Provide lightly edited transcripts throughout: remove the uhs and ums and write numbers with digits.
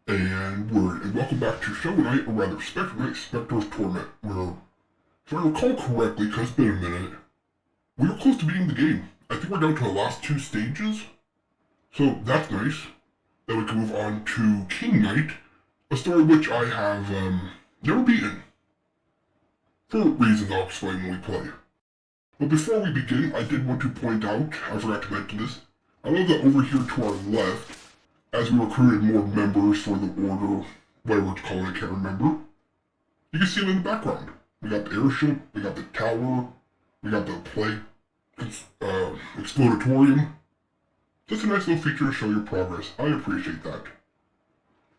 And welcome back to Shovel Knight, or rather Specter of Torment, where, if I recall correctly, because it's been a minute, we were close to beating the game. I think we're down to the last two stages, so that's nice. Then we can move on to King Knight, a story which I have, never beaten. For reasons I'll explain when we play. But before we begin, I did want to point out, I forgot to mention this, I love that over here to our left, as we recruited more members for the order, whatever it's called, I can't remember. You can see them in the background. We got the airship, we got the tower, we got the exploratorium. Just a nice little feature to show your progress. I appreciate that.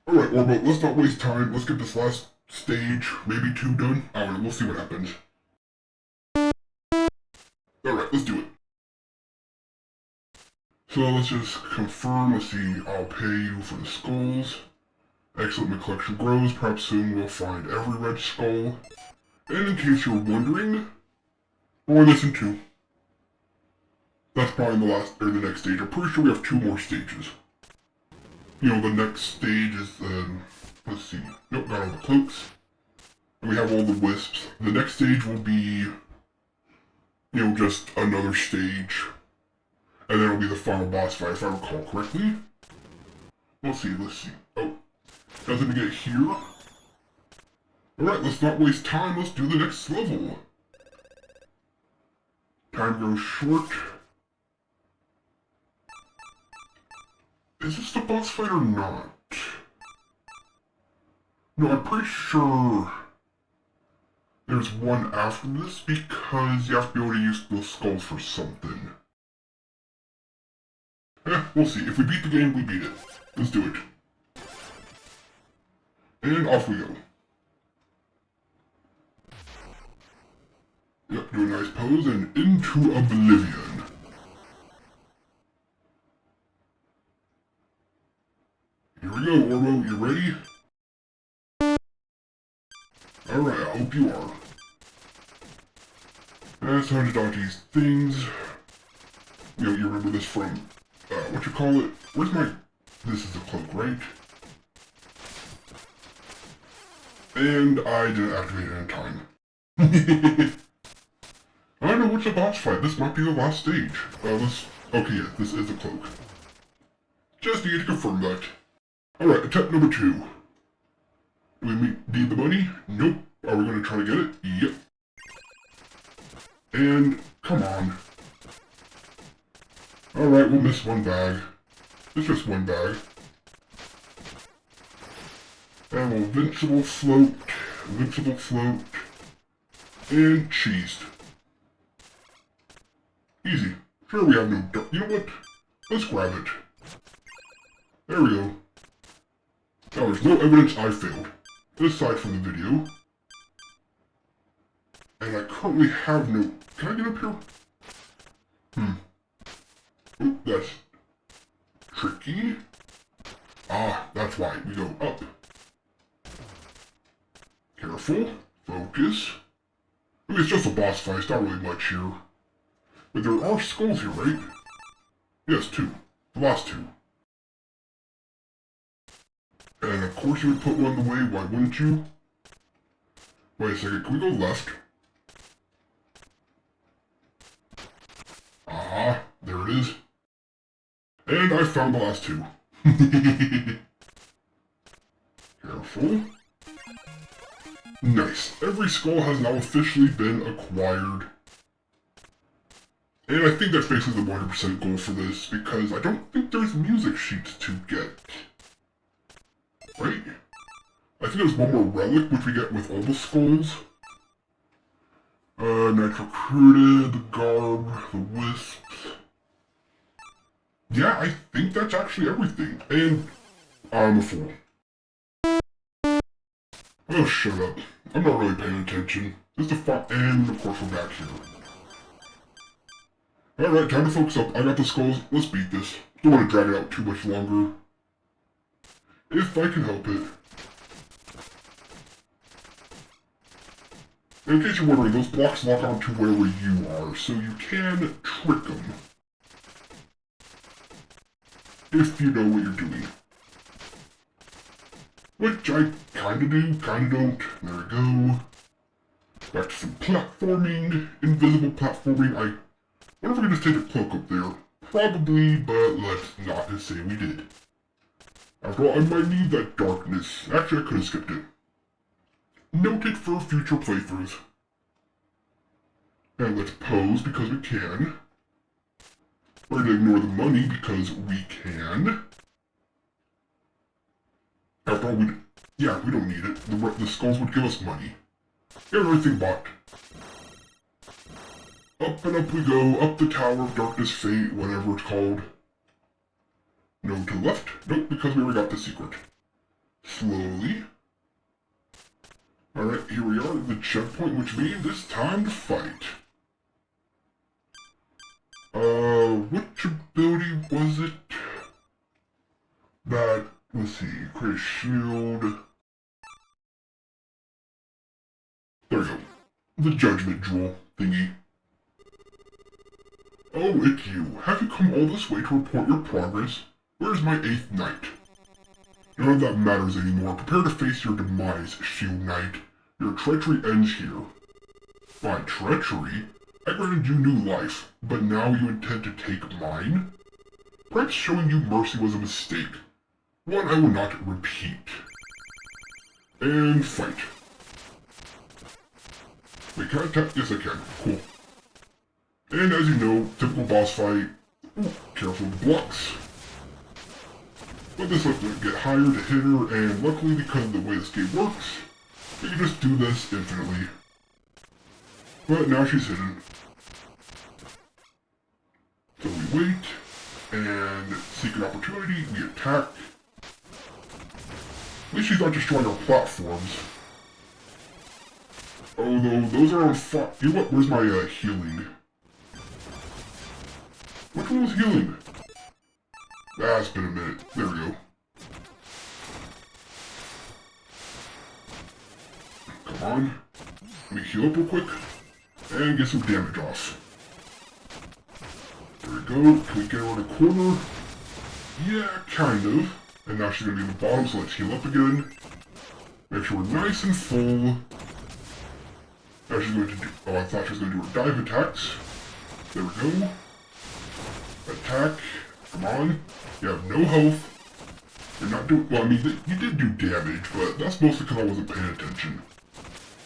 Alright, Orbo, let's not waste time. Let's get this last stage, maybe two done. I don't know, we'll see what happens. Alright, let's do it. So let's just confirm, let's see, I'll pay you for the skulls. Excellent, my collection grows, perhaps soon we'll find every red skull. And in case you're wondering, or listen to, that's probably the next stage. I'm pretty sure we have two more stages. You know, the next stage is, let's see, nope, not all the cloaks. And we have all the wisps. The next stage will be, you know, just another stage. And then it'll be the final boss fight, if I recall correctly. Let's see. Oh, nothing to get here. Alright, let's not waste time, let's do the next level. Time goes short. Is this the boss fight or not? No, I'm pretty sure there's one after this, because you have to be able to use those skulls for something. We'll see. If we beat the game, we beat it. Let's do it. And off we go. Yep, do a nice pose and into oblivion. Here we go, Orbo. You ready? Alright, I hope you are. It's time to dodge these things. You know, you remember this from what you call it? Where's my... This is the cloak, right? And I didn't activate it in time. I don't know what's the boss fight. This might be the last stage. Okay, yeah, this is the cloak. Just need to confirm that. Alright, attempt number 2. Do we need the money? Nope. Are we going to try to get it? Yep. And, come on. Alright, we'll miss one bag. It's just one bag. And we'll invincible float, and cheesed. Easy. Sure, we have no dark. You know what? Let's grab it. There we go. Now, there's no evidence I failed, aside from the video. And I currently have no... Can I get up here? Oh, that's tricky. Ah, that's why we go up. Careful. Focus. I mean, it's just a boss fight, it's not really much here. But there are skulls here, right? Yes, 2. The last 2. And of course you would put one in the way, why wouldn't you? Wait a second, can we go left? Ah, there it is. And I found the last 2. Careful. Nice. Every skull has now officially been acquired. And I think that's basically the 100% goal for this, because I don't think there's music sheets to get. Right? I think there's one more relic, which we get with all the skulls. Knight recruited, the garb, the wisps. Yeah, I think that's actually everything. And I'm a fool. Oh, shut up. I'm not really paying attention. Just a fun, and of course we're back here. Alright, time to focus up. I got the skulls. Let's beat this. Don't want to drag it out too much longer. If I can help it. In case you're wondering, those blocks lock onto wherever you are, so you can trick them. If you know what you're doing. Which I kinda do, kinda don't. There we go. Back to some platforming. Invisible platforming. I wonder if I could just take a cloak up there. Probably, but let's not just say we did. After all, I might need that darkness. Actually, I could have skipped it. Noted for future playthroughs. And let's pose because we can. We're gonna ignore the money because we can. After all, we don't need it. The skulls would give us money. Everything bought. Up and up we go, up the Tower of Darkness Fate, whatever it's called. No to the left? Nope, because we already got the secret. Slowly. Alright, here we are at the checkpoint, which means it's time to fight. Which ability was it? That, let's see, create a shield. There we go. The Judgment Jewel thingy. Oh, it's you. Have you come all this way to report your progress? Where's my 8th knight? None of that matters anymore. Prepare to face your demise, Shield Knight. Your treachery ends here. By treachery? I granted you new life, but now you intend to take mine? Perhaps showing you mercy was a mistake. One I will not repeat. And fight. Wait, can I attack? Yes, I can. Cool. And as you know, typical boss fight. Ooh, careful of the blocks. But this lets it get higher to hit her, and luckily because of the way this game works, we can just do this infinitely. But now she's hidden. So we wait, and seek an opportunity, we attack. At least she's not destroying our platforms. Although, those are on fire. You know what? Where's my healing? Which one was healing? Ah, it's been a minute. There we go. Come on. Let me heal up real quick. And get some damage off. There we go. Can we get her in a corner? Yeah, kind of. And now she's going to be in the bottom, so let's heal up again. Make sure we're nice and full. Now she's going to do... Oh, I thought she was going to do her dive attacks. There we go. Attack. Come on. You have no health. You're not doing... Well, I mean, you did do damage, but that's mostly because I wasn't paying attention.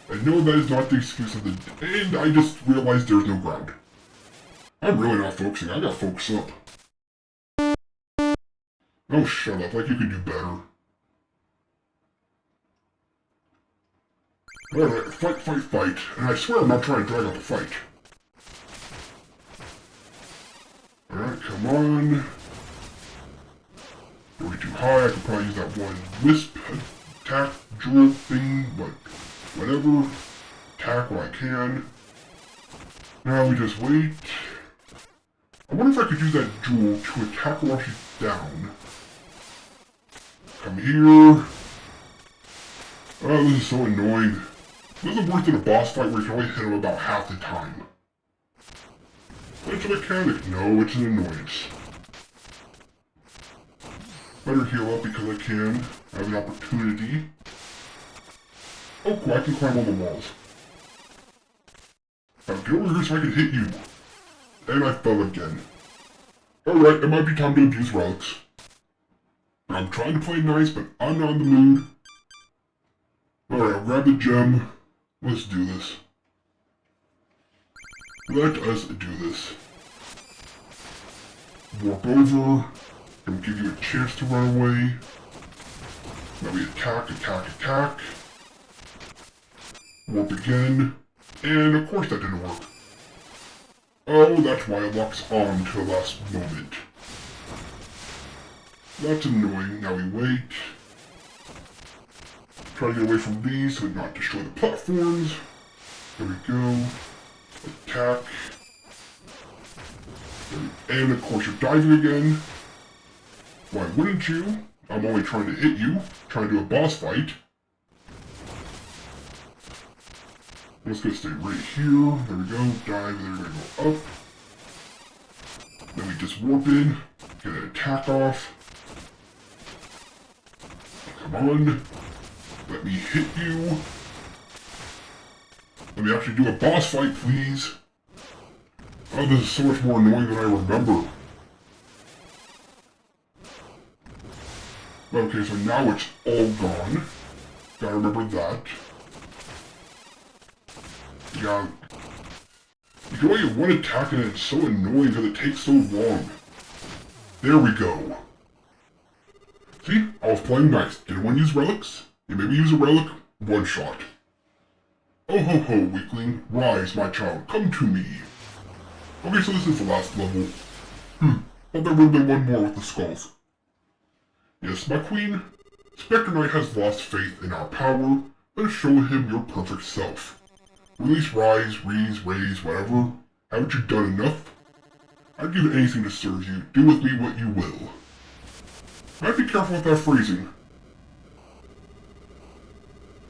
I know that is not the excuse of the... And I just realized there's no ground. I'm really not focusing. I gotta focus up. Oh, shut up. Like you could do better. Alright, fight. And I swear I'm not trying to drag out the fight. Alright, come on. Way too high. I could probably use that one wisp attack drill thing, but whatever. Attack while I can. Now we just wait. I wonder if I could use that jewel to attack her while she's down. Come here. Oh, this is so annoying. This is worse than a boss fight where you can only hit him about half the time. It's a mechanic. No, it's an annoyance. Better heal up because I can. I have an opportunity. Oh, cool. I can climb on the walls. Now get over here so I can hit you. And I fell again. Alright, it might be time to abuse relics. I'm trying to play nice, but I'm not in the mood. Alright, I'll grab the gem. Let's do this. Let us do this. Warp over. And give you a chance to run away. Now we attack. Warp again. And of course that didn't work. Oh, that's why it locks on to the last moment. That's annoying. Now we wait. Try to get away from these so we not destroy the platforms. There we go. Attack. And of course you're diving again. Why wouldn't you? I'm only trying to hit you. Trying to do a boss fight. I'm just gonna stay right here. There we go. Dive. There we go. Up. Then we just warp in. Get an attack off. Come on. Let me hit you. Let me actually do a boss fight, please. Oh, this is so much more annoying than I remember. Okay, so now it's all gone. Gotta remember that. Yeah. You can only get one attack and it's so annoying because it takes so long. There we go. See? I was playing nice. Didn't want to use relics? You maybe use a relic? One shot. Oh ho ho, weakling. Rise, my child. Come to me. Okay, so this is the last level. Thought there would have been one more with the skulls. Yes, my queen. Specter Knight has lost faith in our power. Let us show him your perfect self. Release Rise, raise, whatever. Haven't you done enough? I'd give anything to serve you. Do with me what you will. Might be careful with that phrasing.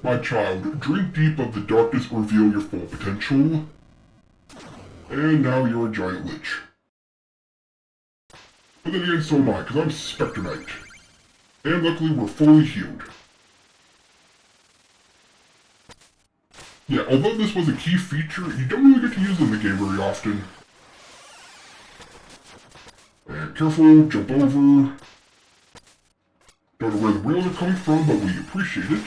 My child, drink deep of the darkness to reveal your full potential. And now you're a giant lich. But then again, so am I, because I'm Specter Knight. And luckily, we're fully healed. Yeah, although this was a key feature, you don't really get to use it in the game very often. And careful, jump over. Don't know where the rails are coming from, but we appreciate it.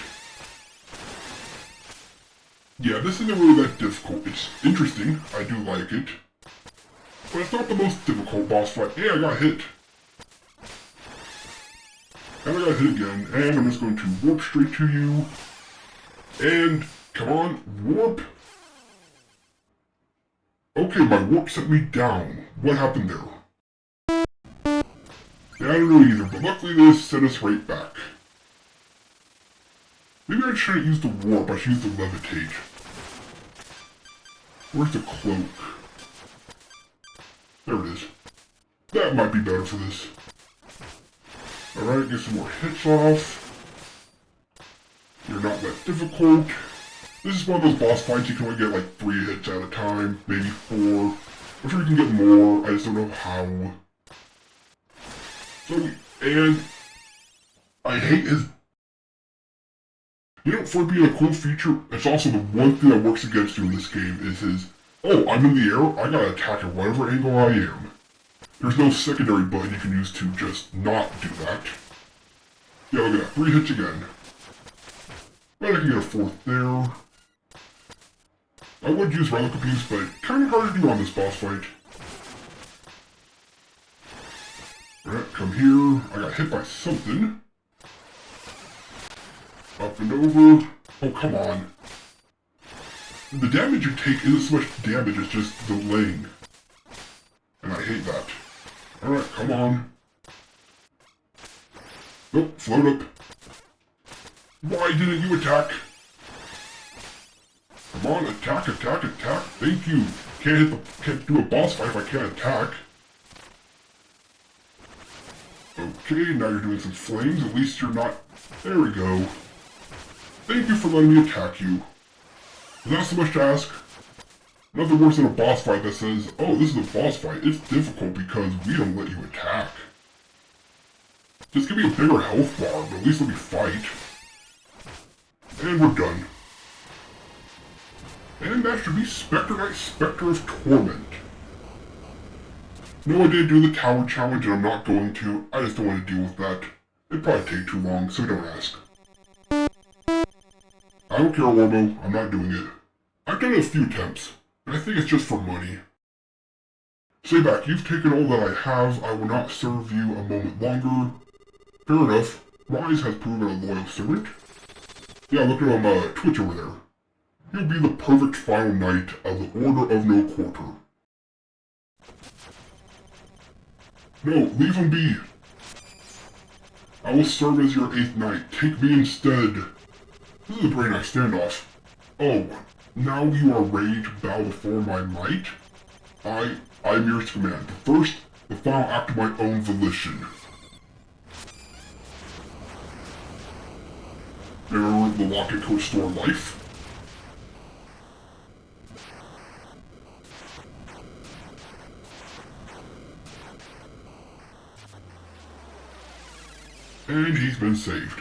Yeah, this isn't really that difficult. It's interesting, I do like it. But it's not the most difficult boss fight. Hey, I got hit. And I got hit again, and I'm just going to warp straight to you. And, come on, warp. Okay, my warp sent me down. What happened there? Yeah, I don't know either, but luckily this sent us right back. Maybe I shouldn't use the warp, I should use the levitate. Where's the cloak? There it is. That might be better for this. Alright, get some more hits off. You're not that difficult. This is one of those boss fights you can only get like 3 hits at a time, maybe 4. I'm sure you can get more, I just don't know how. So, and I hate his... You know, for being a cool feature, it's also the one thing that works against you in this game is his, oh, I'm in the air, I gotta attack at whatever angle I am. There's no secondary button you can use to just not do that. Yeah, look at that, 3 hits again. But I can get a 4th there. I would use relic abuse, but kinda hard to do on this boss fight. Alright, come here. I got hit by something. Up and over. Oh, come on. The damage you take isn't so much damage, it's just delaying. And I hate that. Alright, come on. Nope, float up. Why didn't you attack? Come on, attack. Thank you. Can't do a boss fight if I can't attack. Okay, now you're doing some flames. At least you're not... There we go. Thank you for letting me attack you. Is that so much to ask? Nothing worse than a boss fight that says, oh, this is a boss fight. It's difficult because we don't let you attack. Just give me a bigger health bar, but at least let me fight. And we're done. And that should be Specter Knight, Specter of Torment. No, I didn't do the tower challenge and I'm not going to. I just don't want to deal with that. It'd probably take too long, so don't ask. I don't care, Orbo. I'm not doing it. I've done it a few attempts, and I think it's just for money. Say back, you've taken all that I have. I will not serve you a moment longer. Fair enough. Rise has proven a loyal servant. Yeah, look at him, Twitch over there. He'll be the perfect final knight of the Order of No Quarter. No, leave him be. I will serve as your 8th knight. Take me instead. This is a pretty nice standoff. Oh, now you are ready to bow before my might? I'm yours to command. But first, the final act of my own volition. Remember the locket to restore life? And he's been saved.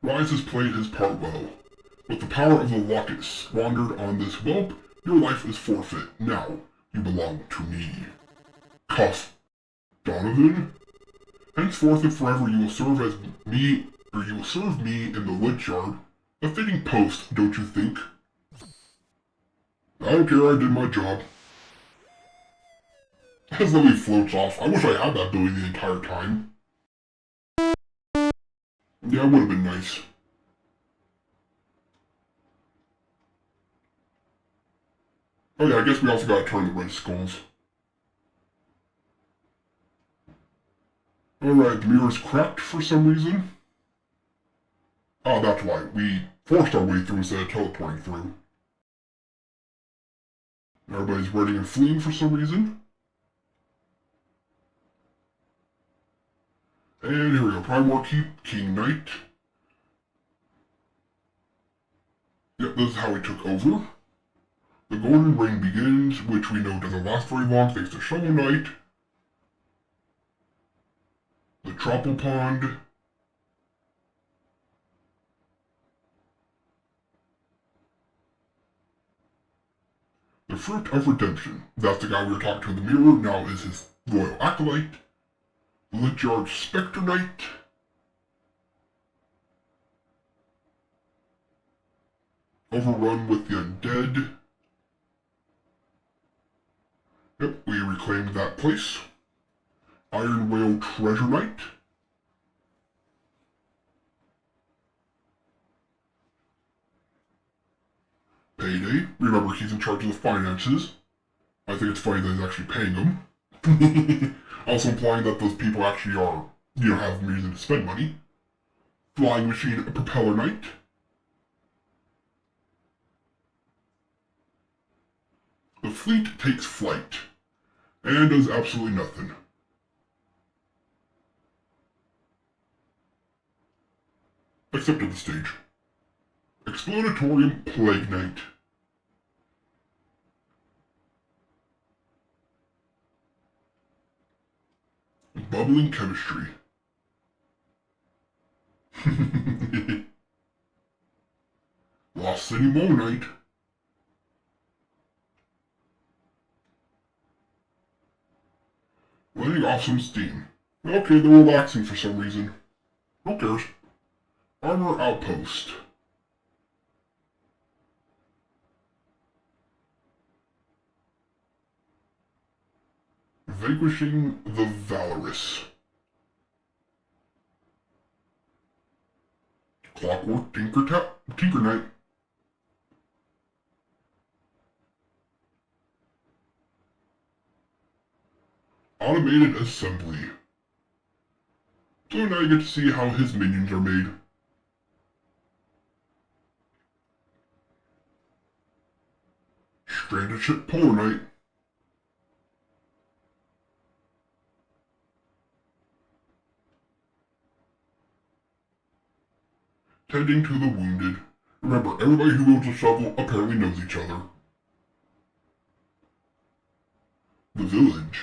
Rise has played his part well. With the power of the locket squandered on this whelp, your life is forfeit. Now, you belong to me. Cuff, Donovan? Henceforth and forever you will serve as me, or you will serve me in the lich yard. A fitting post, don't you think? I don't care, I did my job. As Lily floats off, I wish I had that ability the entire time. Yeah, it would have been nice. Oh yeah, I guess we also gotta turn the red skulls. Alright, the mirror's cracked for some reason. Oh, that's why. We forced our way through instead of teleporting through. Everybody's running and fleeing for some reason. And here we go. Primordial Keep, King Knight. Yep, this is how we took over. The Golden Ring begins, which we know doesn't last very long thanks to Shovel Knight. The Tropical Pond. The Fruit of Redemption. That's the guy we were talking to in the mirror, now is his loyal acolyte. The Lich Specter Knight. Overrun with the Undead. Yep, we reclaimed that place. Iron Whale Treasure Knight. Payday. Remember, he's in charge of the finances. I think it's funny that he's actually paying them. Also implying that those people actually are, have reason to spend money. Flying Machine Propeller Knight. The fleet takes flight, and does absolutely nothing. Except at the stage. Exploratorium Plague Knight. Bubbling Chemistry. Lost City Mole Knight. Letting off some steam. Okay, they're relaxing for some reason. Who cares? Armor Outpost. Vanquishing the Valorous. Clockwork Tinker Knight. Automated Assembly. So now you get to see how his minions are made. Stranded Ship Polar Knight. Tending to the Wounded. Remember, everybody who wields a shovel apparently knows each other. The Village.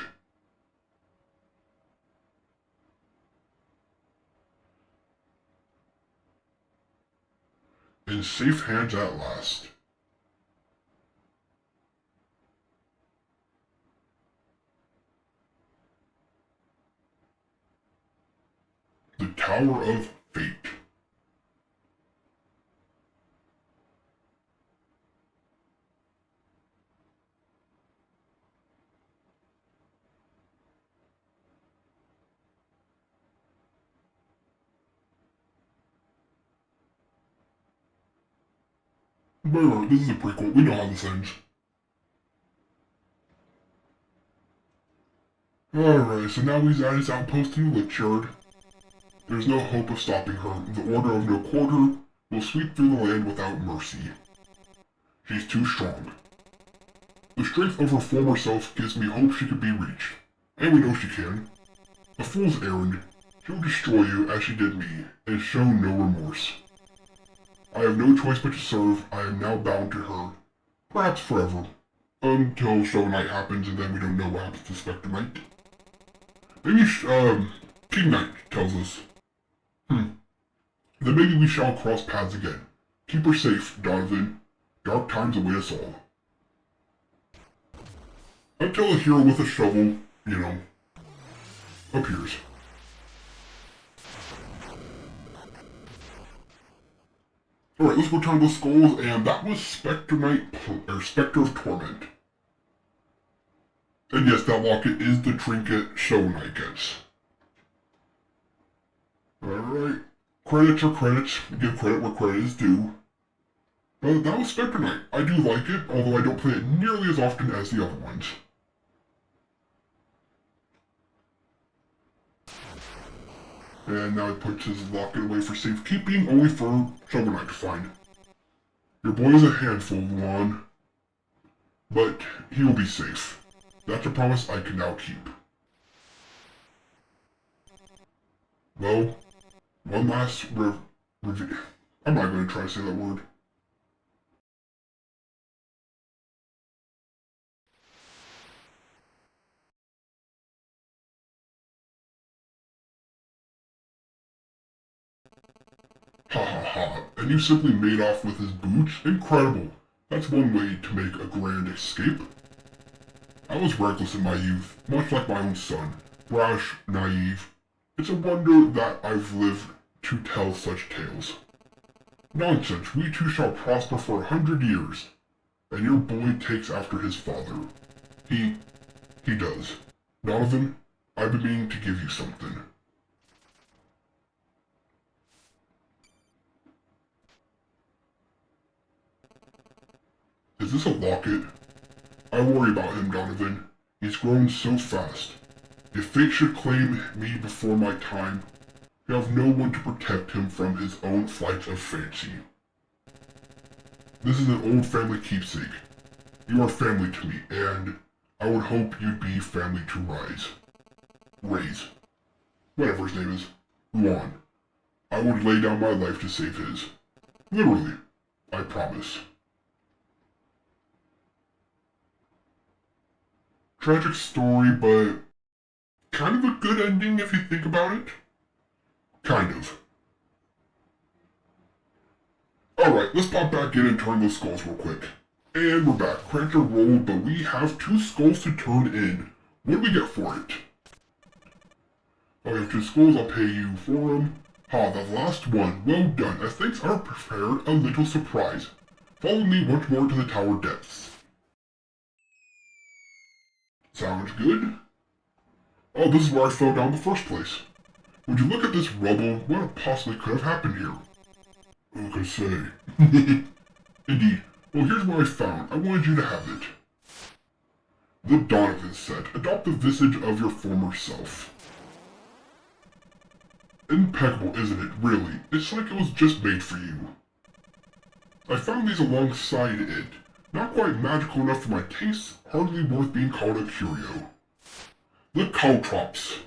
In safe hands at last. The Tower of Fate. But this is a prequel, we know how this ends. Alright, so now he's at his outpost in the Lich Yard. There's no hope of stopping her. The Order of No Quarter will sweep through the land without mercy. She's too strong. The strength of her former self gives me hope she could be reached. And we know she can. A fool's errand. She'll destroy you as she did me, and show no remorse. I have no choice but to serve. I am now bound to her. Perhaps forever. Until Show Knight happens, and then we don't know what happens to Specter Knight. Maybe, King Knight tells us. Then maybe we shall cross paths again. Keep her safe, Donovan. Dark times await us all. Until a hero with a shovel, appears. Alright, let's return those skulls, and that was Specter of Torment. And yes, that locket is the trinket Shovel Knight gets. Alright. Credits are credits. Give credit where credit is due. But that was Specter Knight. I do like it, although I don't play it nearly as often as the other ones. And now he puts his locket away for safekeeping, only for Shovel Knight to find. Your boy is a handful, Luan. But he will be safe. That's a promise I can now keep. Well, one last review. I'm not going to try to say that word. Ha ha ha, and you simply made off with his boots? Incredible. That's one way to make a grand escape. I was reckless in my youth, much like my own son. Rash, naive. It's a wonder that I've lived to tell such tales. Nonsense, we two shall prosper for 100 years. And your boy takes after his father. He does. Donovan, I've been meaning to give you something. Is this a locket? I worry about him, Donovan. He's grown so fast. If fate should claim me before my time, you have no one to protect him from his own flights of fancy. This is an old family keepsake. You are family to me, and I would hope you'd be family to Raise. Whatever his name is. Luan. I would lay down my life to save his. Literally. I promise. Tragic story, but kind of a good ending if you think about it. Kind of. Alright, let's pop back in and turn those skulls real quick. And we're back. Cranked our roll, but we have 2 skulls to turn in. What do we get for it? Oh, we have 2 skulls, I'll pay you for them. Ha, the last one. Well done. As thanks, I prepared a little surprise. Follow me once more to the tower depths. Sounds good. Oh, this is where I fell down in the first place. Would you look at this rubble? What possibly could have happened here? Who could say? Indeed. Well, here's what I found. I wanted you to have it. The Donovan set. Adopt the visage of your former self. Impeccable, isn't it? Really. It's like it was just made for you. I found these alongside it. Not quite magical enough for my taste, hardly worth being called a curio. The caltrops.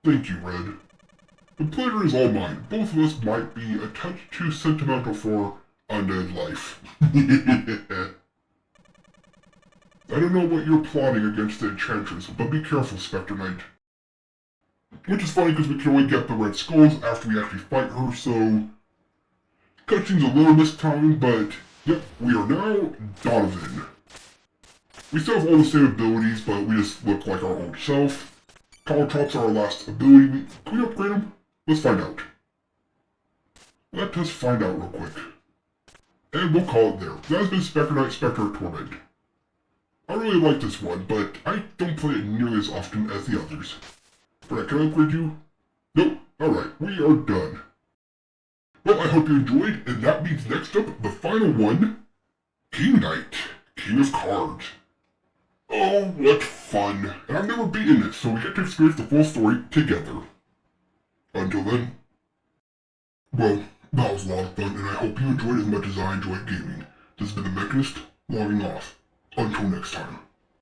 Thank you, Red. The pleasure is all mine. Both of us might be a touch too sentimental for undead life. I don't know what you're plotting against the Enchantress, but be careful, Specter Knight. Which is funny because we can only get the red skulls after we actually fight her, so... Cutscene's a little this time, but yep, we are now Donovan. We still have all the same abilities, but we just look like our old self. Caltrops are our last ability. Can we upgrade them? Let's find out. Let us find out real quick. And we'll call it there. That has been Specter Knight, Specter of Torment. I really like this one, but I don't play it nearly as often as the others. Alright, can I upgrade you? Nope. Alright, we are done. Well, I hope you enjoyed, and that means next up, the final one, King Knight, King of Cards. Oh, what fun. And I've never beaten it, so we get to experience the full story together. Until then. Well, that was a lot of fun, and I hope you enjoyed as much as I enjoyed gaming. This has been The Mechanist, logging off. Until next time.